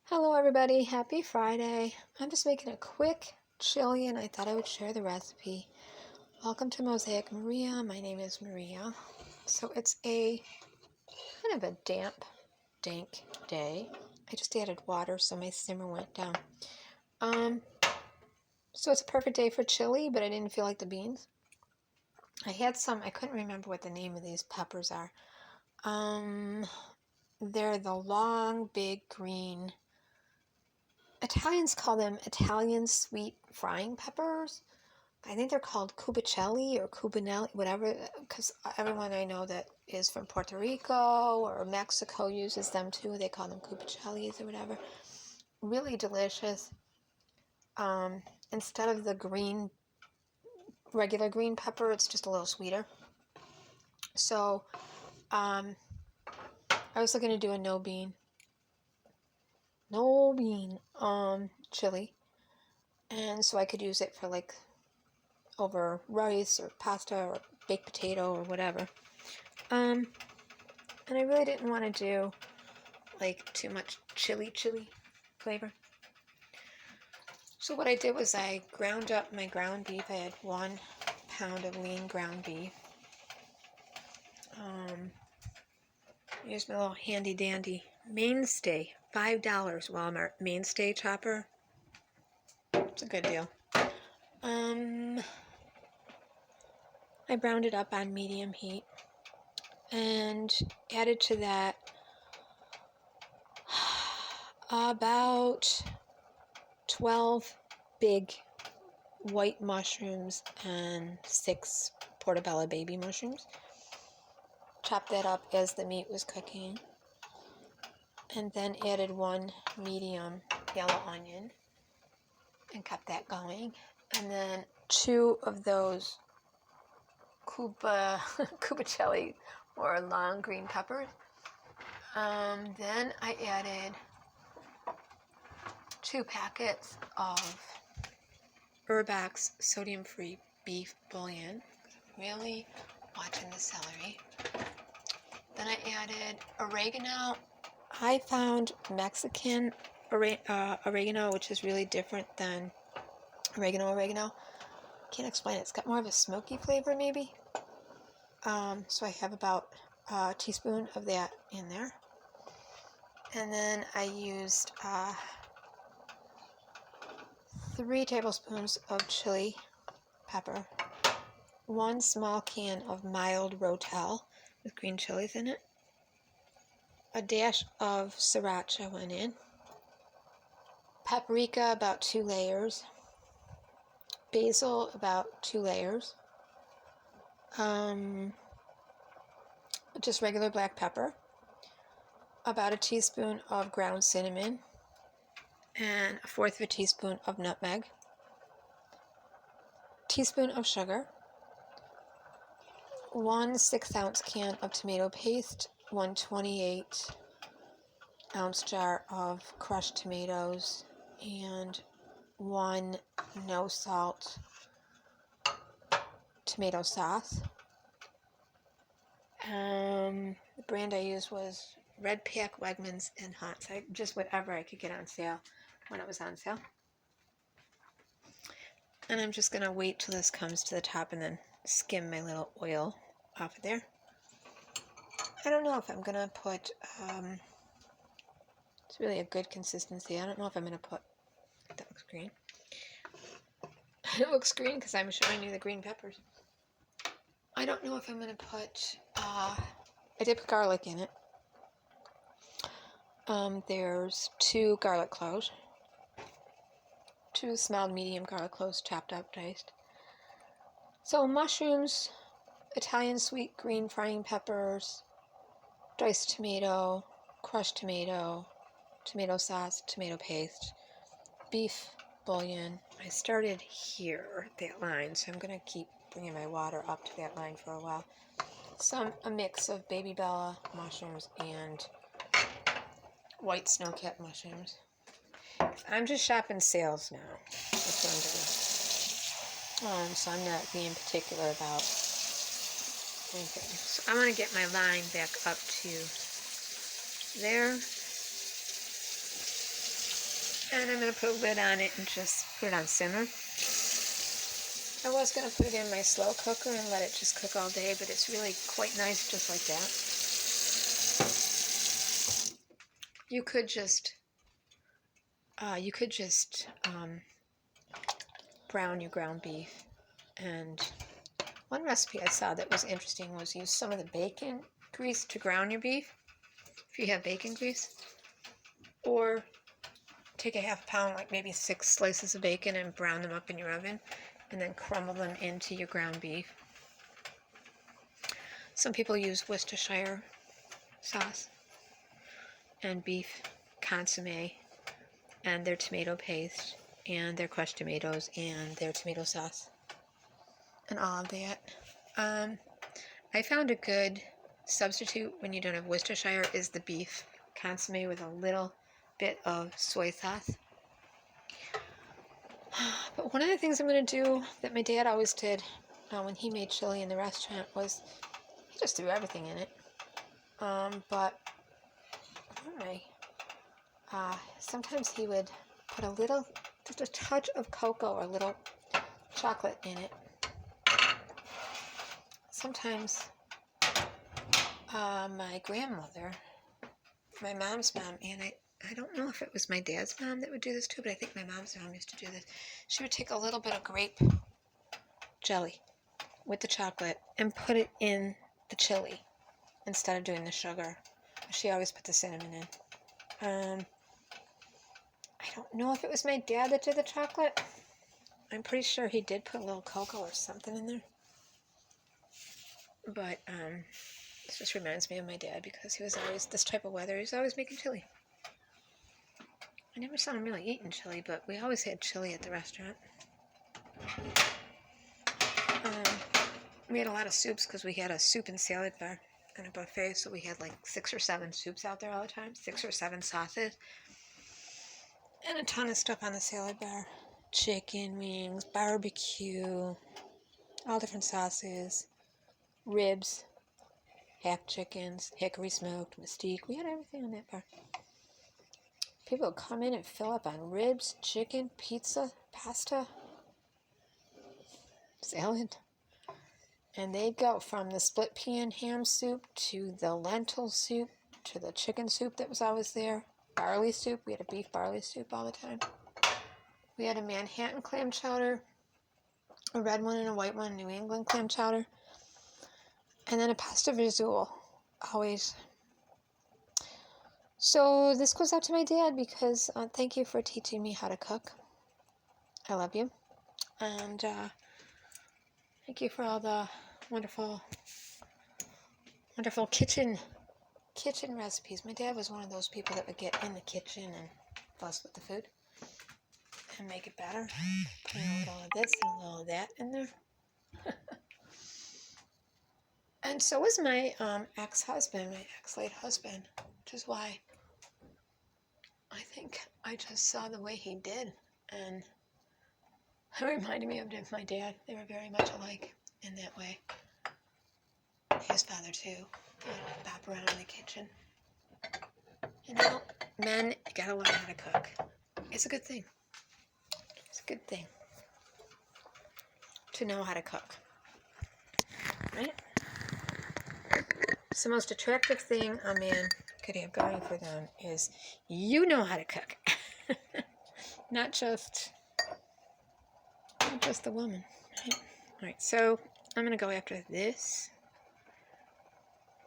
Hello everybody, happy Friday. I'm just making a quick chili and I thought I would share the recipe. Welcome to Mosaic Maria. My name is Maria. So it's a kind of a damp, dank day. I just added water so my simmer went down. So it's a perfect day for chili, but I didn't feel like the beans. I had some, I couldn't remember what the name of these peppers are. They're the long, big green. Italians call them Italian sweet frying peppers. I think they're called Cubacelli or Cubanelle, whatever, because everyone I know that is from Puerto Rico or Mexico uses them too. They call them Cubacellis or whatever. Really delicious. Instead of the green, regular green pepper, it's just a little sweeter. So, I was looking to do a no bean chili, and so I could use it for like over rice or pasta or baked potato or whatever. And I really didn't want to do like too much chili flavor. So what I did was I ground up my ground beef. I had 1 pound of lean ground beef. Here's my little handy dandy Mainstay, $5 Walmart Mainstay chopper. It's a good deal. I browned it up on medium heat and added to that about 12 big white mushrooms and 6 portobello baby mushrooms. Chopped that up as the meat was cooking, and then added 1 medium yellow onion and kept that going, and then 2 of those Cubacelli or long green peppers. Then I added 2 packets of Herbox sodium-free beef bouillon. Really watching the celery. Then I added oregano. I found Mexican oregano, which is really different than oregano. Can't explain it. It's got more of a smoky flavor, maybe. So I have about a teaspoon of that in there. And then I used 3 tablespoons of chili pepper, 1 small can of mild Rotel with green chilies in it, a dash of sriracha went in, paprika about 2 layers, basil about 2 layers, just regular black pepper, about a teaspoon of ground cinnamon, and 1/4 of a teaspoon of nutmeg, teaspoon of sugar, 1 6-ounce can of tomato paste, 1 28-ounce jar of crushed tomatoes, and 1 no salt tomato sauce. The brand I used was Red Pack, Wegmans, and Hans. Just whatever I could get on sale when it was on sale. And I'm just going to wait till this comes to the top and then skim my little oil off of there. I don't know if I'm going to put, it's really a good consistency. I don't know if I'm going to put, that looks green. It looks green because I'm showing you the green peppers. I don't know if I'm going to put, I did put garlic in it. There's 2 garlic cloves, 2 small medium garlic cloves chopped up, diced. So mushrooms, Italian sweet green frying peppers, diced tomato, crushed tomato, tomato sauce, tomato paste, beef bouillon. I started here at that line, so I'm going to keep bringing my water up to that line for a while. A mix of baby bella mushrooms and white snowcat mushrooms. I'm just shopping sales now. That's what I'm doing. So I'm not being particular about anything. So I'm going to get my line back up to there. And I'm going to put a lid on it and just put it on simmer. I was going to put it in my slow cooker and let it just cook all day, but it's really quite nice just like that. You could just brown your ground beef. And one recipe I saw that was interesting was use some of the bacon grease to brown your beef, if you have bacon grease, or take a half pound, like maybe 6 slices of bacon, and brown them up in your oven, and then crumble them into your ground beef. Some people use Worcestershire sauce and beef consomme and their tomato paste and their crushed tomatoes and their tomato sauce and all of that. I found a good substitute when you don't have Worcestershire is the beef consomme with a little bit of soy sauce. But one of the things I'm going to do that my dad always did when he made chili in the restaurant was he just threw everything in it. But sometimes he would put a little, just a touch of cocoa or a little chocolate in it. Sometimes my grandmother, my mom's mom, and I don't know if it was my dad's mom that would do this too, but I think my mom's mom used to do this. She would take a little bit of grape jelly with the chocolate and put it in the chili instead of doing the sugar. She always put the cinnamon in. I don't know if it was my dad that did the chocolate. I'm pretty sure he did put a little cocoa or something in there. But this just reminds me of my dad because he was always, this type of weather, he was always making chili. I never saw him really eating chili, but we always had chili at the restaurant. We had a lot of soups because we had a soup and salad bar and a buffet, so we had like 6 or 7 soups out there all the time, 6 or 7 sauces, and a ton of stuff on the salad bar. Chicken wings, barbecue, all different sauces, ribs, half chickens, hickory smoked, mesquite. We had everything on that bar. People would come in and fill up on ribs, chicken, pizza, pasta, salad. And they'd go from the split pea and ham soup to the lentil soup to the chicken soup that was always there. Barley soup. We had a beef barley soup all the time. We had a Manhattan clam chowder, a red one and a white one, New England clam chowder, and then a pasta visual, always. So this goes out to my dad because thank you for teaching me how to cook. I love you. And thank you for all the wonderful kitchen recipes. My dad was one of those people that would get in the kitchen and fuss with the food and make it better. Put a little of this and a little of that in there. And so was my ex-husband, my ex-late husband, which is why I think I just saw the way he did, and it reminded me of my dad. They were very much alike in that way. His father, too. He'd bop around in the kitchen. You know, men, you gotta learn how to cook. It's a good thing. It's a good thing to know how to cook. Right? It's the most attractive thing a man could have going for them is you know how to cook. Not just the woman. Right? All right, so I'm going to go after this.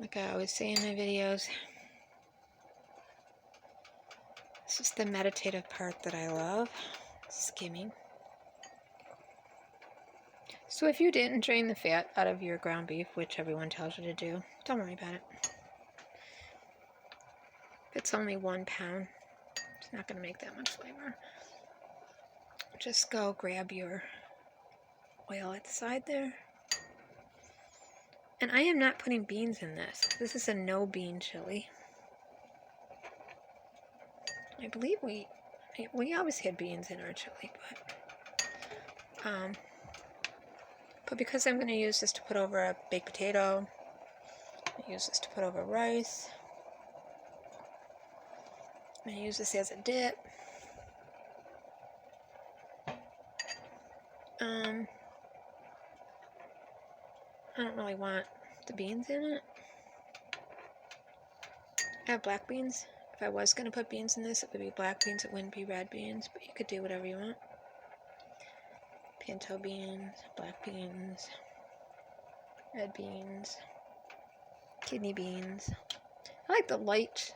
Like I always say in my videos. This is the meditative part that I love. Skimming. So if you didn't drain the fat out of your ground beef, which everyone tells you to do, don't worry about it. If it's only 1 pound, it's not going to make that much flavor. Just go grab your oil at the side there. And I am not putting beans in this. This is a no bean chili. I believe we always had beans in our chili, but because I'm going to use this to put over a baked potato, I use this to put over rice. I'm going to use this as a dip. I don't really want the beans in it. I have black beans. If I was going to put beans in this, it would be black beans. It wouldn't be red beans, but you could do whatever you want. Pinto beans, black beans, red beans, kidney beans. I like the light.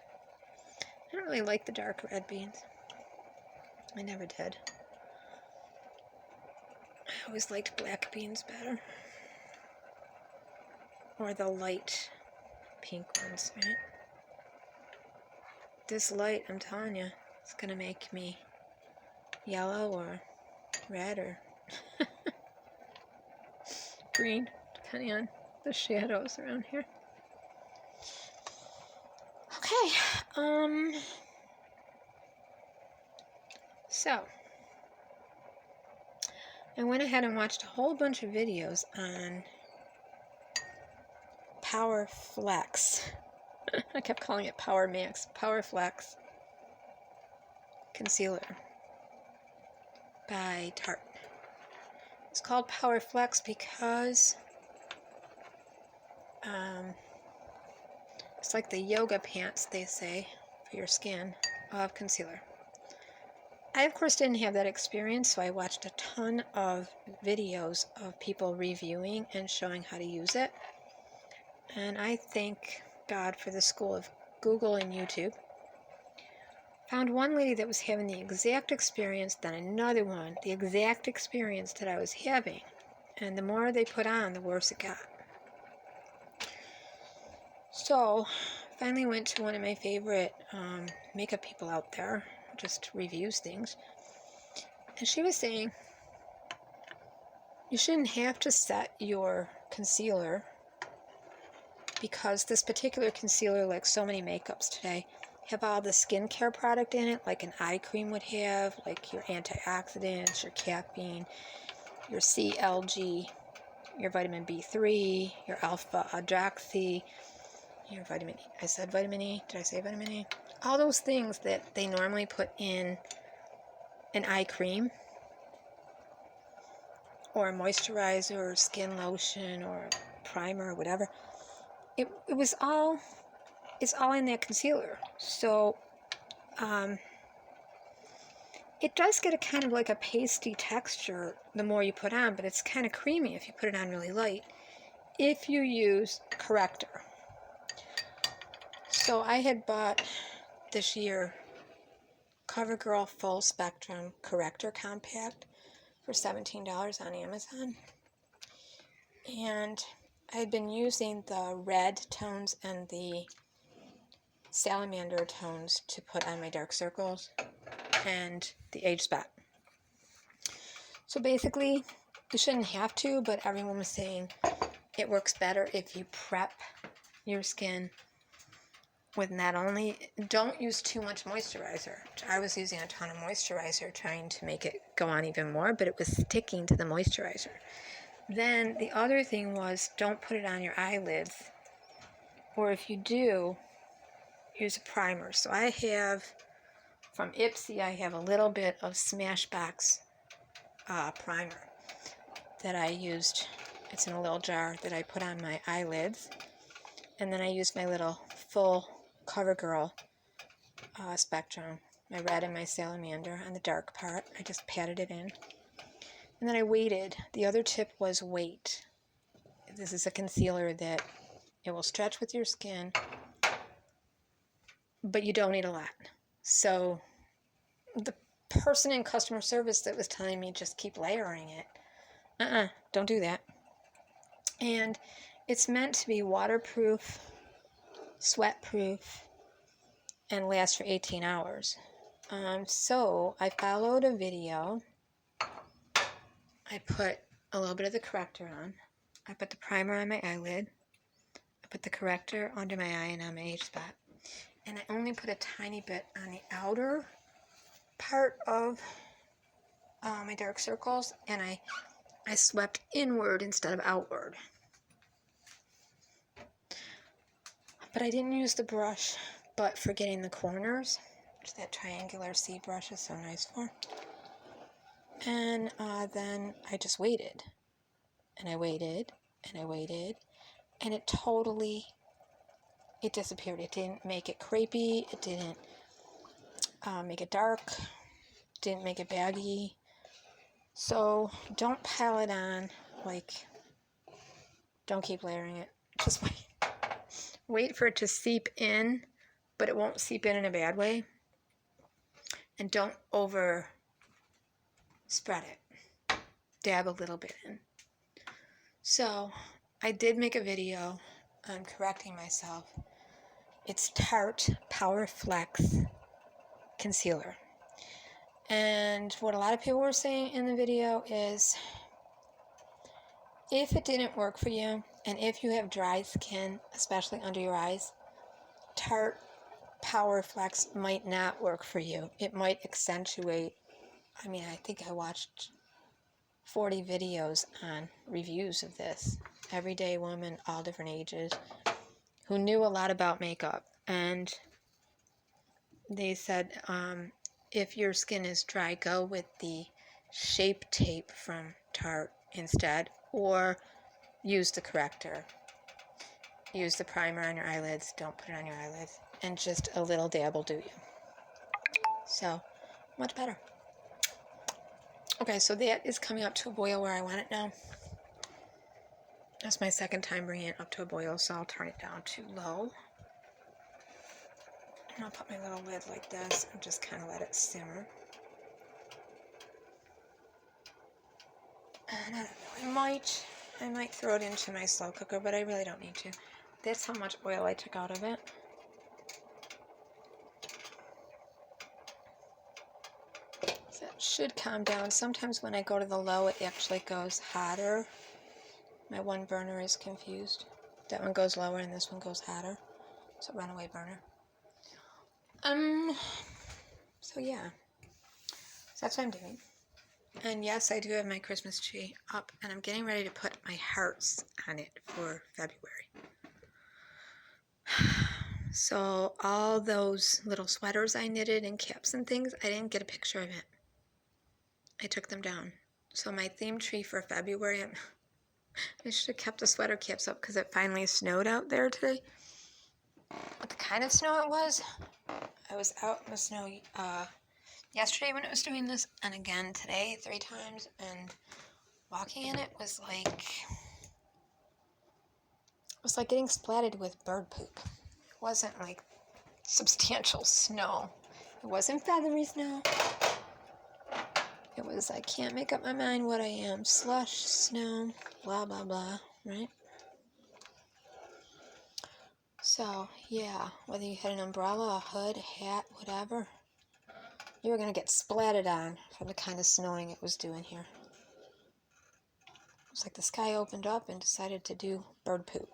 I don't really like the dark red beans. I never did. I always liked black beans better. Or the light pink ones, right? This light, I'm telling you, it's gonna make me yellow or red or green, depending on the shadows around here. Okay, so I went ahead and watched a whole bunch of videos on Power Flex. I kept calling it Power Max. Power Flex Concealer by Tarte. It's called Power Flex because it's like the yoga pants, they say, for your skin of concealer. I, of course, didn't have that experience, so I watched a ton of videos of people reviewing and showing how to use it. And I thank God for the school of Google and YouTube. Found one lady that was having the exact experience, then another one, the exact experience that I was having. And the more they put on, the worse it got. So, finally went to one of my favorite makeup people out there, just reviews things. And she was saying, you shouldn't have to set your concealer because this particular concealer, like so many makeups today, have all the skincare product in it, like an eye cream would have, like your antioxidants, your caffeine, your CLG, your vitamin B3, your alpha hydroxy, your vitamin E. I said vitamin E. Did I say vitamin E? All those things that they normally put in an eye cream or a moisturizer or skin lotion or primer or whatever. It's all in that concealer. So it does get a kind of like a pasty texture the more you put on, but it's kind of creamy if you put it on really light, if you use corrector. So I had bought this year CoverGirl Full Spectrum Corrector Compact for $17 on Amazon. And I had been using the red tones and the salamander tones to put on my dark circles and the age spot. So basically, you shouldn't have to, but everyone was saying it works better if you prep your skin with not only, don't use too much moisturizer. I was using a ton of moisturizer trying to make it go on even more, but it was sticking to the moisturizer. Then the other thing was, don't put it on your eyelids, or if you do, use a primer. So I have, from Ipsy, I have a little bit of Smashbox primer that I used. It's in a little jar that I put on my eyelids. And then I used my little full CoverGirl Spectrum, my red and my salamander on the dark part. I just patted it in. And then I waited. The other tip was wait. This is a concealer that it will stretch with your skin, but you don't need a lot. So the person in customer service that was telling me just keep layering it, don't do that. And it's meant to be waterproof, sweat-proof, and last for 18 hours. So I followed a video. I put a little bit of the corrector on. I put the primer on my eyelid. I put the corrector under my eye and on my age spot. And I only put a tiny bit on the outer part of my dark circles, and I swept inward instead of outward. But I didn't use the brush, but for getting the corners, which that triangular C brush is so nice for. And then I just waited. And I waited, and I waited, and it disappeared. It didn't make it crepey, it didn't make it dark, didn't make it baggy. So don't pile it on, like, don't keep layering it. Just wait for it to seep in, but it won't seep in a bad way. And don't over spread it. Dab a little bit in. So I did make a video. I'm correcting myself. It's Tarte Power Flex Concealer. And what a lot of people were saying in the video is, if it didn't work for you, and if you have dry skin, especially under your eyes, Tarte Power Flex might not work for you. It might accentuate. I mean, I think I watched 40 videos on reviews of this. Everyday women, all different ages, who knew a lot about makeup. And they said, if your skin is dry, go with the Shape Tape from Tarte instead, or use the corrector. Use the primer on your eyelids, don't put it on your eyelids, and just a little dab will do you. So, much better. Okay, so that is coming up to a boil where I want it now. That's my second time bringing it up to a boil, so I'll turn it down to low. And I'll put my little lid like this and just kind of let it simmer. And I don't know, I might throw it into my slow cooker, but I really don't need to. That's how much oil I took out of it. So it should calm down. Sometimes when I go to the low, it actually goes hotter. My one burner is confused. That one goes lower and this one goes hotter. So runaway burner. So yeah. So that's what I'm doing. And yes, I do have my Christmas tree up, and I'm getting ready to put my hearts on it for February. So all those little sweaters I knitted and caps and things, I didn't get a picture of it. I took them down. So my theme tree for February, I should have kept the sweater caps up because it finally snowed out there today. What the kind of snow it was, I was out in the snow yesterday when it was doing this, and again today 3 times, and walking in it was like getting splattered with bird poop. It wasn't like substantial snow. It wasn't feathery snow. It was, I can't make up my mind what I am. Slush, snow, blah, blah, blah, right? So, yeah, whether you had an umbrella, a hood, a hat, whatever, you were going to get splattered on from the kind of snowing it was doing here. It's like the sky opened up and decided to do bird poop.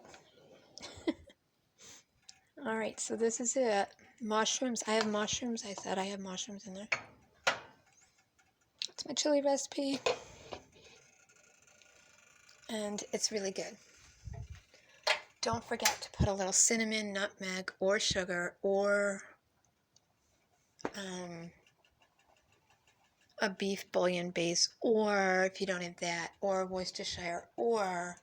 Alright, so this is it. Mushrooms. I have mushrooms. I said I have mushrooms in there. It's my chili recipe. And it's really good. Don't forget to put a little cinnamon, nutmeg, or sugar, or a beef bouillon base, or if you don't have that, or Worcestershire, or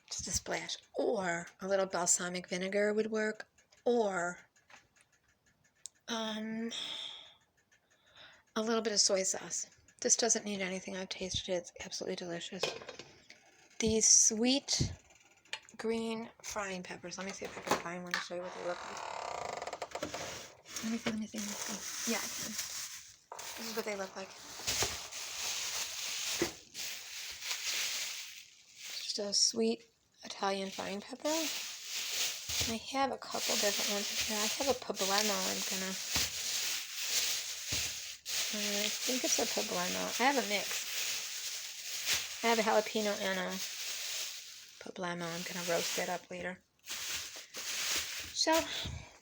just a splash, or a little balsamic vinegar would work, or a little bit of soy sauce. This doesn't need anything. I've tasted it. It's absolutely delicious. These sweet green frying peppers. Let me see if I can find one to show you what they look like. Let me see. Yeah, I can. This is what they look like. Just a sweet Italian frying pepper. I have a couple different ones here. I have a poblano. I think it's a poblano. I have a mix. I have a jalapeno and a poblano. I'm going to roast that up later. So,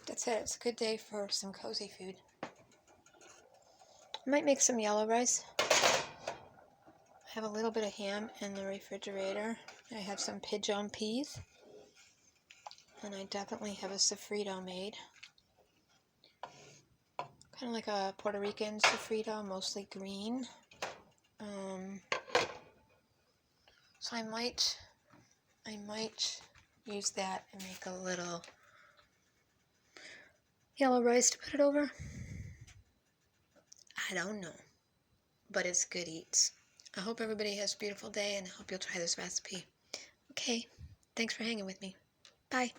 that's it. It's a good day for some cozy food. I might make some yellow rice. I have a little bit of ham in the refrigerator. I have some pigeon peas. And I definitely have a sofrito made. Kind of like a Puerto Rican sofrito, mostly green. So I might use that and make a little yellow rice to put it over. I don't know, but it's good eats. I hope everybody has a beautiful day, and I hope you'll try this recipe. Okay, thanks for hanging with me. Bye.